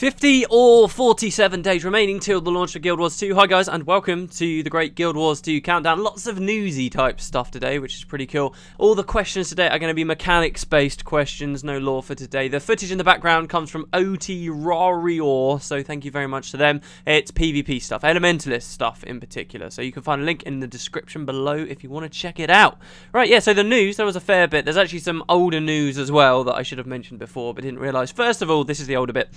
50 or 47 days remaining till the launch of Guild Wars 2. Hi guys, and welcome to the great Guild Wars 2 countdown. Lots of newsy type stuff today, which is pretty cool. All the questions today are going to be mechanics based questions, no lore for today. The footage in the background comes from OT Rarior, so thank you very much to them. It's PvP stuff, Elementalist stuff in particular, so you can find a link in the description below if you want to check it out. Right, yeah, so the news, there was a fair bit. There's actually some older news as well that I should have mentioned before but didn't realise. First of all, this is the older bit.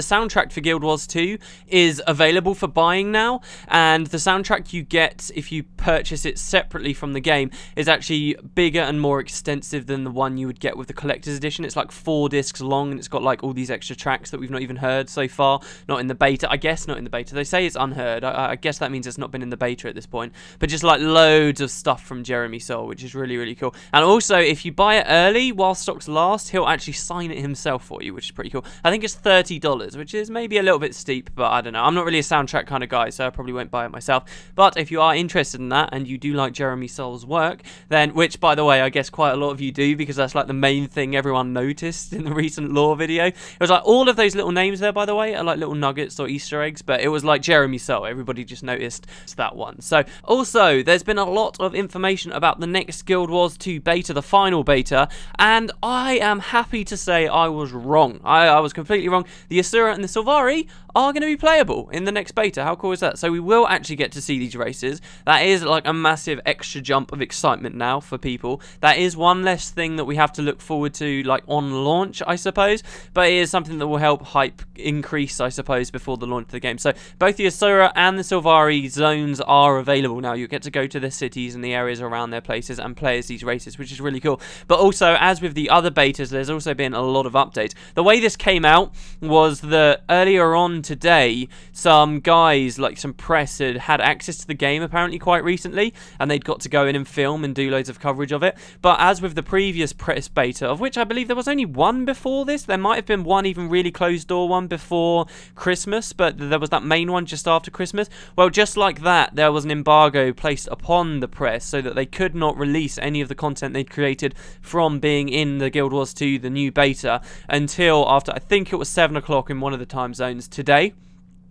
The soundtrack for Guild Wars 2 is available for buying now, and the soundtrack you get if you purchase it separately from the game is actually bigger and more extensive than the one you would get with the collector's edition. It's like 4 discs long, and it's got like all these extra tracks that we've not even heard so far. Not in the beta, I guess not in the beta. They say it's unheard. I guess that means it's not been in the beta at this point, but just like loads of stuff from Jeremy Soule, which is really, really cool. And also, if you buy it early while stocks last, he'll actually sign it himself for you, which is pretty cool. I think it's $30, which is maybe a little bit steep, but I don't know. I'm not really a soundtrack kind of guy, so I probably won't buy it myself. But if you are interested in that and you do like Jeremy Soule's work, then, which by the way, I guess quite a lot of you do, because that's like the main thing everyone noticed in the recent lore video. It was like all of those little names there, by the way, are like little nuggets or Easter eggs, but it was like Jeremy Soule. Everybody just noticed that one. So also, there's been a lot of information about the next Guild Wars 2 beta, the final beta, and I am happy to say I was wrong. I was completely wrong. The Asura and the Sylvari are going to be playable in the next beta. How cool is that? So we will actually get to see these races. That is like a massive extra jump of excitement now for people. That is one less thing that we have to look forward to like on launch, I suppose, but it is something that will help hype increase, I suppose, before the launch of the game. So both the Asura and the Sylvari zones are available now. You get to go to the cities and the areas around their places and play as these races, which is really cool. But also, as with the other betas, there's also been a lot of updates. The way this came out was that earlier on today, some guys, like some press, had access to the game apparently quite recently, and they'd got to go in and film and do loads of coverage of it. But as with the previous press beta, of which I believe there was only one before this, there might have been one even really closed door one before Christmas, but there was that main one just after Christmas. Well, just like that, there was an embargo placed upon the press so that they could not release any of the content they'd created from being in the Guild Wars 2, the new beta, until after, I think it was 7 o'clock in one of the time zones today.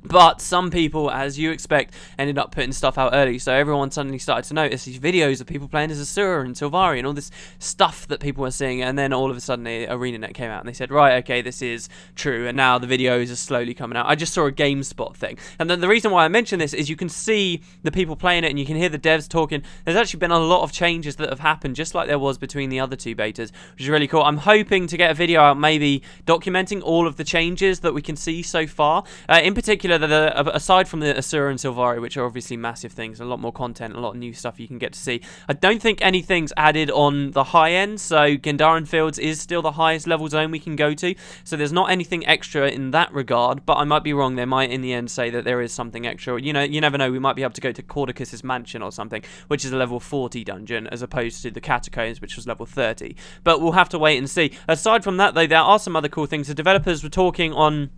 But some people, as you expect, ended up putting stuff out early, so everyone suddenly started to notice these videos of people playing as Asura and Sylvari and all this stuff that people were seeing, and then all of a sudden ArenaNet came out and they said, right, okay, this is true, and now the videos are slowly coming out. I just saw a GameSpot thing, and then the reason why I mention this is you can see the people playing it and you can hear the devs talking. There's actually been a lot of changes that have happened, just like there was between the other 2 betas, which is really cool. I'm hoping to get a video out maybe documenting all of the changes that we can see so far, in particular aside from the Asura and Sylvari, which are obviously massive things, a lot more content, a lot of new stuff you can get to see. I don't think anything's added on the high end, so Gendaran Fields is still the highest level zone we can go to, so there's not anything extra in that regard, but I might be wrong. They might in the end say that there is something extra. You know, you never know, we might be able to go to Cordicus's mansion or something, which is a level 40 dungeon, as opposed to the Catacombs, which was level 30, but we'll have to wait and see. Aside from that though, there are some other cool things. The developers were talking on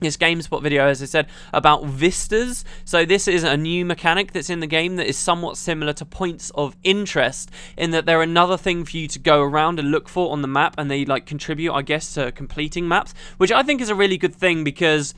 this GameSpot video, as I said, about Vistas. So this is a new mechanic that's in the game that is somewhat similar to points of interest, in that they're another thing for you to go around and look for on the map, and they like contribute, I guess, to completing maps, which I think is a really good thing, because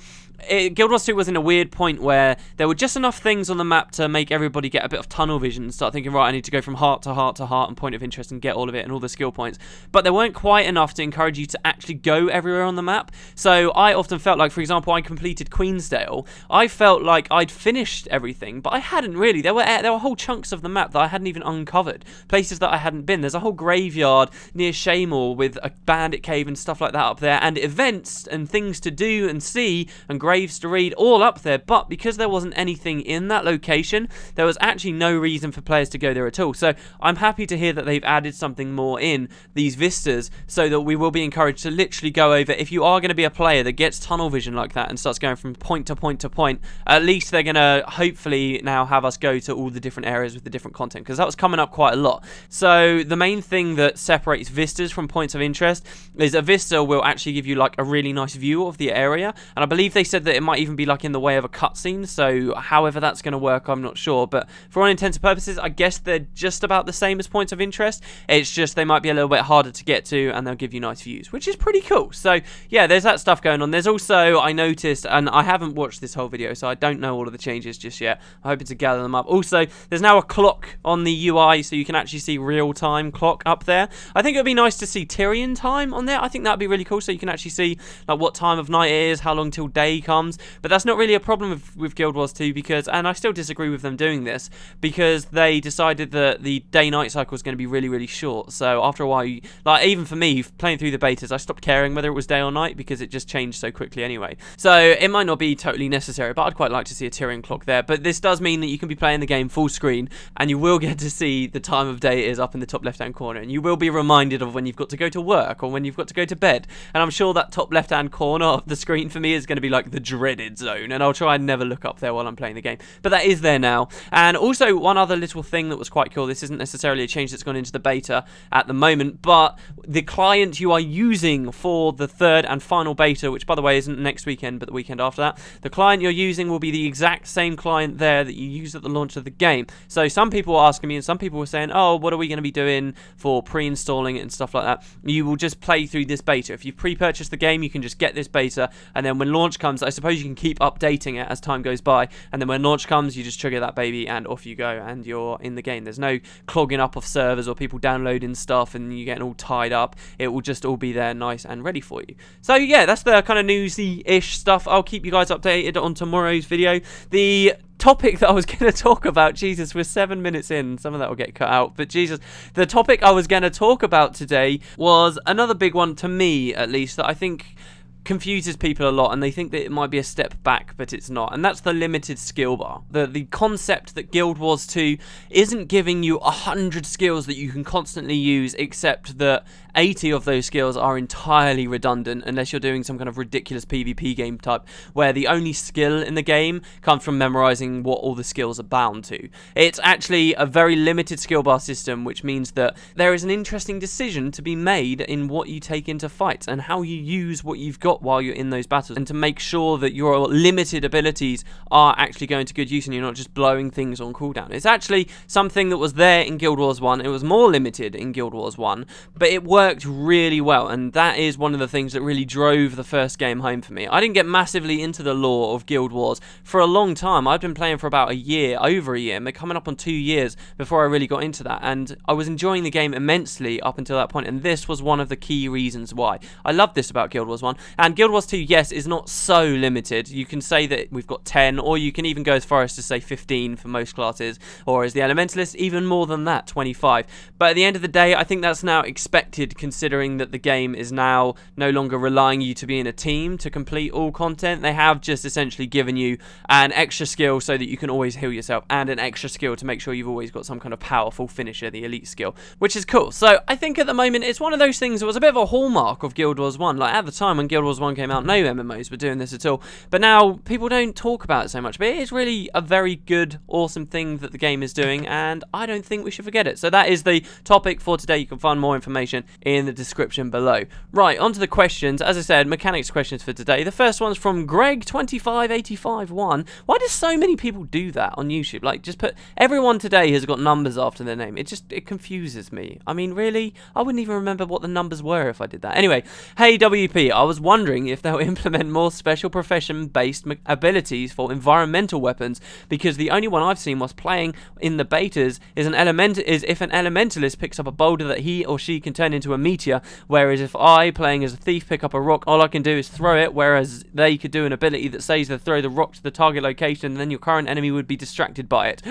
Guild Wars 2 was in a weird point where there were just enough things on the map to make everybody get a bit of tunnel vision and start thinking, right, I need to go from heart to heart to heart and point of interest and get all of it and all the skill points. But there weren't quite enough to encourage you to actually go everywhere on the map. So I often felt like, for example, I completed Queensdale. I felt like I'd finished everything, but I hadn't really. There were whole chunks of the map that I hadn't even uncovered, places that I hadn't been. There's a whole graveyard near Shaymore with a bandit cave and stuff like that up there, and events and things to do and see and graves to read all up there, but because there wasn't anything in that location, there was actually no reason for players to go there at all. So I'm happy to hear that they've added something more in these vistas, so that we will be encouraged to literally go over. If you are going to be a player that gets tunnel vision like that and starts going from point to point to point, at least they're going to hopefully now have us go to all the different areas with the different content, because that was coming up quite a lot. So the main thing that separates vistas from points of interest is a vista will actually give you like a really nice view of the area, and I believe they said said that it might even be like in the way of a cutscene, so however that's going to work, I'm not sure. But for all intents and purposes, I guess they're just about the same as points of interest. It's just they might be a little bit harder to get to, and they'll give you nice views, which is pretty cool. So yeah, there's that stuff going on. There's also, I noticed, and I haven't watched this whole video, so I don't know all of the changes just yet. I'm hoping to gather them up. Also, there's now a clock on the UI, so you can actually see real-time clock up there. I think it would be nice to see Tyrion time on there. I think that would be really cool, so you can actually see like what time of night it is, how long till day comes. But that's not really a problem with Guild Wars 2 because, and I still disagree with them doing this, because they decided that the day-night cycle is going to be really, really short. So after a while, like even for me, playing through the betas, I stopped caring whether it was day or night because it just changed so quickly anyway. So it might not be totally necessary, but I'd quite like to see a Tyrion clock there. But this does mean that you can be playing the game full screen, and you will get to see the time of day it is up in the top left-hand corner, and you will be reminded of when you've got to go to work or when you've got to go to bed. And I'm sure that top left-hand corner of the screen for me is going to be like the dreaded zone, and I'll try and never look up there while I'm playing the game. But that is there now. And also one other little thing that was quite cool, this isn't necessarily a change that's gone into the beta at the moment, but the client you are using for the third and final beta, which by the way isn't next weekend but the weekend after that, the client you're using will be the exact same client there that you used at the launch of the game. So some people were asking me, and some people were saying, oh, what are we going to be doing for pre-installing it and stuff like that? You will just play through this beta. If you've pre-purchased the game, you can just get this beta, and then when launch comes, I suppose you can keep updating it as time goes by, and then when launch comes, you just trigger that baby and off you go, and you're in the game. There's no clogging up of servers or people downloading stuff and you getting all tied up. It will just all be there nice and ready for you. So yeah, that's the kind of newsy-ish stuff. I'll keep you guys updated on tomorrow's video. The topic that I was going to talk about, Jesus, we're 7 minutes in, some of that will get cut out, but Jesus, the topic I was going to talk about today was another big one, to me at least, that I think confuses people a lot, and they think that it might be a step back, but it's not, and that's the limited skill bar. The concept that Guild Wars 2 isn't giving you 100 skills that you can constantly use, except that 80 of those skills are entirely redundant unless you're doing some kind of ridiculous PvP game type where the only skill in the game comes from memorizing what all the skills are bound to. It's actually a very limited skill bar system, which means that there is an interesting decision to be made in what you take into fights and how you use what you've got while you're in those battles, and to make sure that your limited abilities are actually going to good use and you're not just blowing things on cooldown. It's actually something that was there in Guild Wars 1. It was more limited in Guild Wars 1, but it worked really well, and that is one of the things that really drove the first game home for me. I didn't get massively into the lore of Guild Wars for a long time. I've been playing for about a year, over a year, and they're coming up on 2 years before I really got into that, and I was enjoying the game immensely up until that point, and this was one of the key reasons why. I love this about Guild Wars 1, and Guild Wars 2, yes, is not so limited. You can say that we've got 10, or you can even go as far as to say 15 for most classes, or as the Elementalist, even more than that, 25. But at the end of the day, I think that's now expected, considering that the game is now no longer relying you to be in a team to complete all content. They have just essentially given you an extra skill so that you can always heal yourself, and an extra skill to make sure you've always got some kind of powerful finisher, the elite skill, which is cool. So I think at the moment it's one of those things that was a bit of a hallmark of Guild Wars 1. Like at the time when Guild Wars 1 came out, no MMOs were doing this at all, but now people don't talk about it so much, but it is really a very good, awesome thing that the game is doing, and I don't think we should forget it. So that is the topic for today. You can find more information in the description below. Right, on to the questions. As I said, mechanics questions for today. The first one's from Greg25851. Why do so many people do that on YouTube? Like, just put, everyone today has got numbers after their name. It confuses me. I mean, really? I wouldn't even remember what the numbers were if I did that. Anyway, hey WP, I was wondering if they'll implement more special profession-based abilities for environmental weapons, because the only one I've seen whilst playing in the betas is if an elementalist picks up a boulder that he or she can turn into a meteor, whereas if I, playing as a thief, pick up a rock, all I can do is throw it, whereas they could do an ability that says to throw the rock to the target location, and then your current enemy would be distracted by it.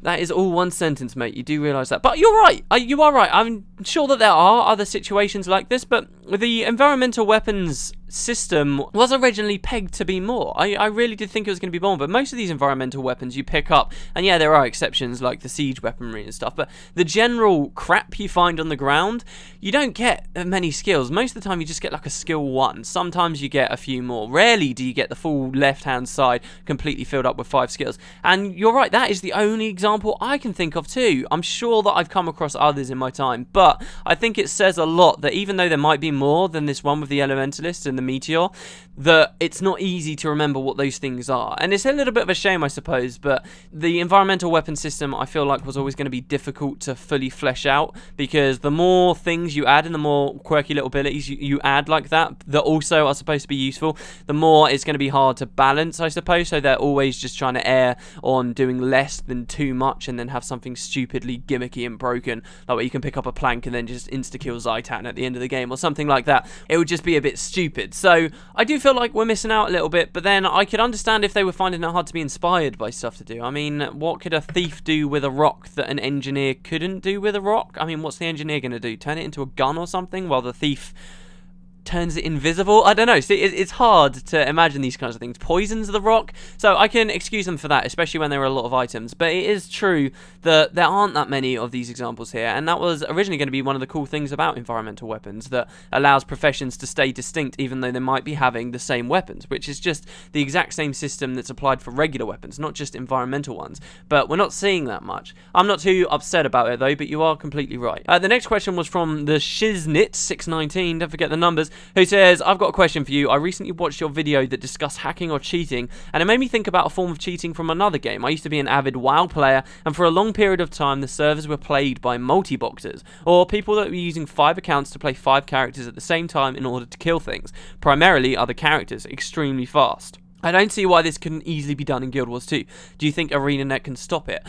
That is all one sentence, mate. You do realise that. But you're right. You are right. I'm sure that there are other situations like this, but the environmental weapons system was originally pegged to be more. I really did think it was going to be more, but most of these environmental weapons you pick up, and yeah, there are exceptions like the siege weaponry and stuff, but the general crap you find on the ground, you don't get many skills. Most of the time you just get like a skill 1. Sometimes you get a few more. Rarely do you get the full left-hand side completely filled up with 5 skills. And you're right, that is the only example I can think of too. I'm sure that I've come across others in my time, but I think it says a lot that even though there might be more than this one with the Elementalist and the Meteor, that it's not easy to remember what those things are. And it's a little bit of a shame, I suppose, but the environmental weapon system, I feel like, was always going to be difficult to fully flesh out, because the more things you add and the more quirky little abilities you add like that also are supposed to be useful, the more it's going to be hard to balance, I suppose. So they're always just trying to err on doing less than too much and then have something stupidly gimmicky and broken, like where you can pick up a plank and then just insta-kill Zaitan at the end of the game or something like that. It would just be a bit stupid. So I do feel like we're missing out a little bit, but then I could understand if they were finding it hard to be inspired by stuff to do. I mean, what could a thief do with a rock that an engineer couldn't do with a rock? I mean, what's the engineer going to do? Turn it into a gun or something while the thief turns it invisible? I don't know. See, it's hard to imagine these kinds of things. Poisons the rock, so I can excuse them for that, especially when there are a lot of items. But it is true that there aren't that many of these examples here, and that was originally going to be one of the cool things about environmental weapons, that allows professions to stay distinct even though they might be having the same weapons, which is just the exact same system that's applied for regular weapons, not just environmental ones. But we're not seeing that much. I'm not too upset about it though, but you are completely right. The next question was from the Shiznit619, don't forget the numbers, who says, I've got a question for you. I recently watched your video that discussed hacking or cheating, and it made me think about a form of cheating from another game. I used to be an avid WoW player, and for a long period of time the servers were plagued by multiboxers, or people that were using 5 accounts to play 5 characters at the same time in order to kill things, primarily other characters, extremely fast. I don't see why this couldn't easily be done in Guild Wars 2. Do you think ArenaNet can stop it?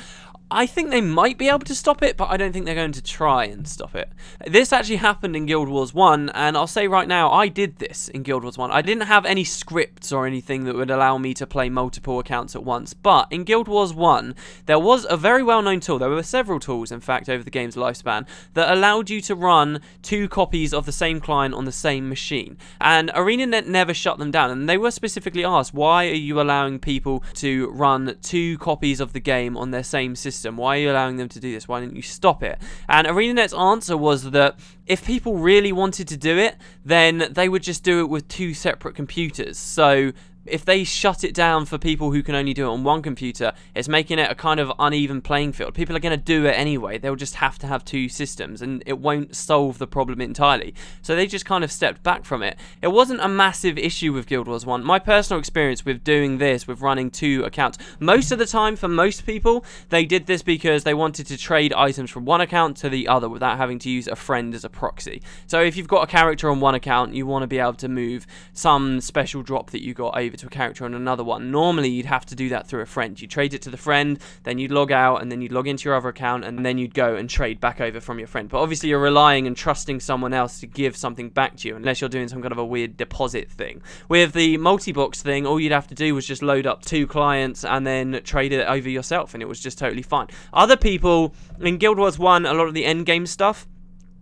I think they might be able to stop it, but I don't think they're going to try and stop it. This actually happened in Guild Wars 1, and I'll say right now, I did this in Guild Wars 1. I didn't have any scripts or anything that would allow me to play multiple accounts at once, but in Guild Wars 1, there was a very well-known tool. There were several tools, in fact, over the game's lifespan, that allowed you to run 2 copies of the same client on the same machine. And ArenaNet never shut them down, and they were specifically asked, why are you allowing people to run 2 copies of the game on their same system? Why are you allowing them to do this? Why didn't you stop it? And ArenaNet's answer was that if people really wanted to do it, then they would just do it with 2 separate computers. So if they shut it down for people who can only do it on 1 computer, it's making it a kind of uneven playing field. People are going to do it anyway. They'll just have to have 2 systems, and it won't solve the problem entirely. So they just kind of stepped back from it. It wasn't a massive issue with Guild Wars 1. My personal experience with doing this, with running 2 accounts, most of the time, for most people, they did this because they wanted to trade items from 1 account to the other without having to use a friend as a proxy. So if you've got a character on 1 account, you want to be able to move some special drop that you got over to a character on another one. Normally you'd have to do that through a friend. You trade it to the friend, then you'd log out, and then you'd log into your other account, and then you'd go and trade back over from your friend. But obviously you're relying and trusting someone else to give something back to you, unless you're doing some kind of a weird deposit thing. With the multi-box thing, all you'd have to do was just load up 2 clients and then trade it over yourself, and it was just totally fine. Other people in Guild Wars 1, a lot of the end game stuff,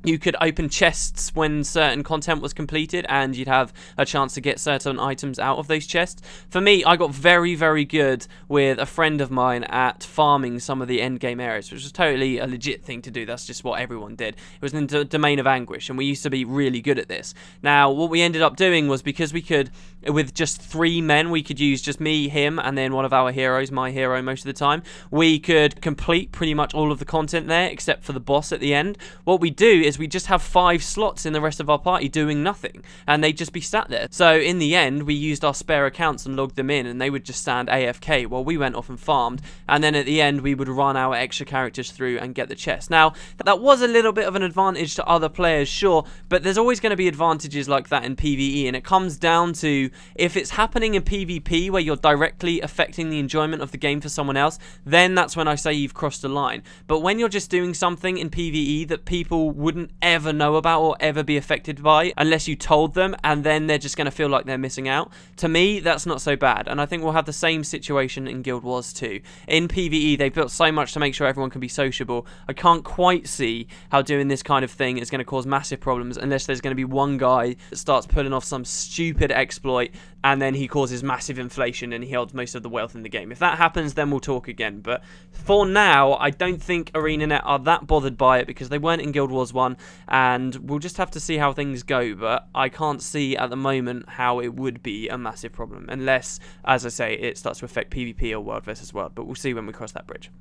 you could open chests when certain content was completed, and you'd have a chance to get certain items out of those chests. For me, I got very, very good with a friend of mine at farming some of the end game areas, which was totally a legit thing to do. That's just what everyone did. It was in the Domain of Anguish, and we used to be really good at this. Now, what we ended up doing was, because we could, with just 3 men, we could use just me, him, and then one of our heroes, my hero most of the time. We could complete pretty much all of the content there, except for the boss at the end. What we do is we just have 5 slots in the rest of our party doing nothing, and they'd just be sat there. So in the end, we used our spare accounts and logged them in, and they would just stand AFK while we went off and farmed, and then at the end we would run our extra characters through and get the chest. Now, that was a little bit of an advantage to other players, sure, but there's always going to be advantages like that in PvE, and it comes down to, if it's happening in PvP where you're directly affecting the enjoyment of the game for someone else, then that's when I say you've crossed a line. But when you're just doing something in PvE that people wouldn't ever know about or ever be affected by unless you told them, and then they're just going to feel like they're missing out, to me that's not so bad. And I think we'll have the same situation in Guild Wars 2. In PvE they've built so much to make sure everyone can be sociable. I can't quite see how doing this kind of thing is going to cause massive problems unless there's going to be one guy that starts pulling off some stupid exploit and then he causes massive inflation and he holds most of the wealth in the game. If that happens, then we'll talk again. But for now, I don't think ArenaNet are that bothered by it because they weren't in Guild Wars 1, and we'll just have to see how things go. But I can't see at the moment how it would be a massive problem, unless, as I say, it starts to affect PvP or World versus World. But we'll see when we cross that bridge.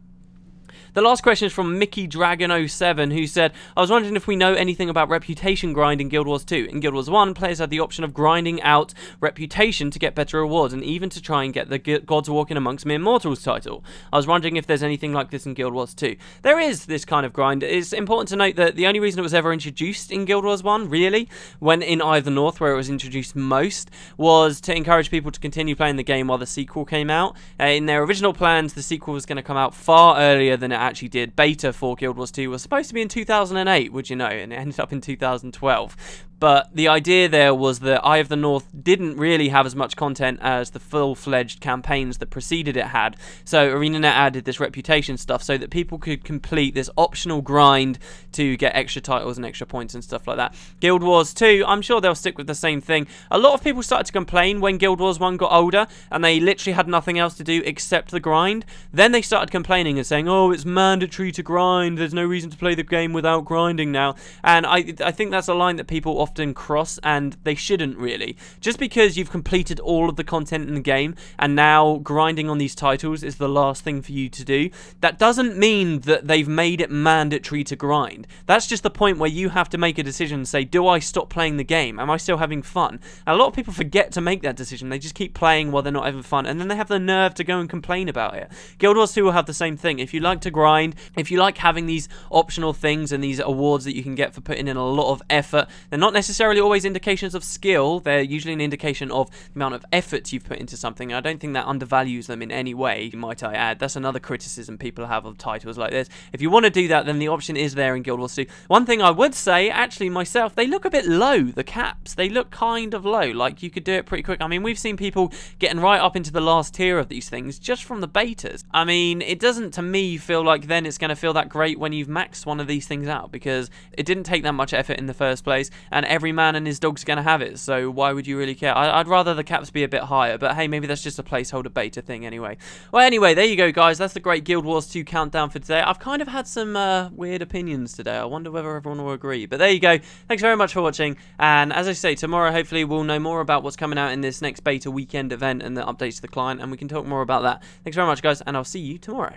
The last question is from Mickey Dragon 07, who said, I was wondering if we know anything about reputation grind in Guild Wars 2. In Guild Wars 1, players had the option of grinding out reputation to get better rewards, and even to try and get the Gods Walking Amongst Mere Mortals title. I was wondering if there's anything like this in Guild Wars 2. There is this kind of grind. It's important to note that the only reason it was ever introduced in Guild Wars 1, really, when in Eye of the North, where it was introduced most, was to encourage people to continue playing the game while the sequel came out. In their original plans, the sequel was going to come out far earlier than it actually did. Beta for Guild Wars 2 was supposed to be in 2008, would you know, and it ended up in 2012. But the idea there was that Eye of the North didn't really have as much content as the full-fledged campaigns that preceded it had. So ArenaNet added this reputation stuff so that people could complete this optional grind to get extra titles and extra points and stuff like that. Guild Wars 2, I'm sure they'll stick with the same thing. A lot of people started to complain when Guild Wars 1 got older and they literally had nothing else to do except the grind. Then they started complaining and saying, oh, it's mandatory to grind, there's no reason to play the game without grinding now. And I think that's a line that people often cross, and they shouldn't really. Just because you've completed all of the content in the game and now grinding on these titles is the last thing for you to do, that doesn't mean that they've made it mandatory to grind. That's just the point where you have to make a decision and say, do I stop playing the game? Am I still having fun? And a lot of people forget to make that decision. They just keep playing while they're not having fun, and then they have the nerve to go and complain about it. Guild Wars 2 will have the same thing. If you like to grind, if you like having these optional things and these awards that you can get for putting in a lot of effort, they're not necessarily always indications of skill. They're usually an indication of the amount of effort you've put into something. I don't think that undervalues them in any way, might I add. That's another criticism people have of titles like this. If you want to do that, then the option is there in Guild Wars 2. One thing I would say, actually myself, they look a bit low, the caps. They look kind of low. Like, you could do it pretty quick. I mean, we've seen people getting right up into the last tier of these things just from the betas. I mean, it doesn't, to me, feel like then it's going to feel that great when you've maxed one of these things out, because it didn't take that much effort in the first place, and every man and his dog's going to have it, so why would you really care? I'd rather the caps be a bit higher, but hey, maybe that's just a placeholder beta thing anyway. Well, anyway, there you go, guys. That's the great Guild Wars 2 countdown for today. I've kind of had some weird opinions today. I wonder whether everyone will agree, but there you go. Thanks very much for watching, and as I say, tomorrow hopefully we'll know more about what's coming out in this next beta weekend event and the updates to the client, and we can talk more about that. Thanks very much, guys, and I'll see you tomorrow.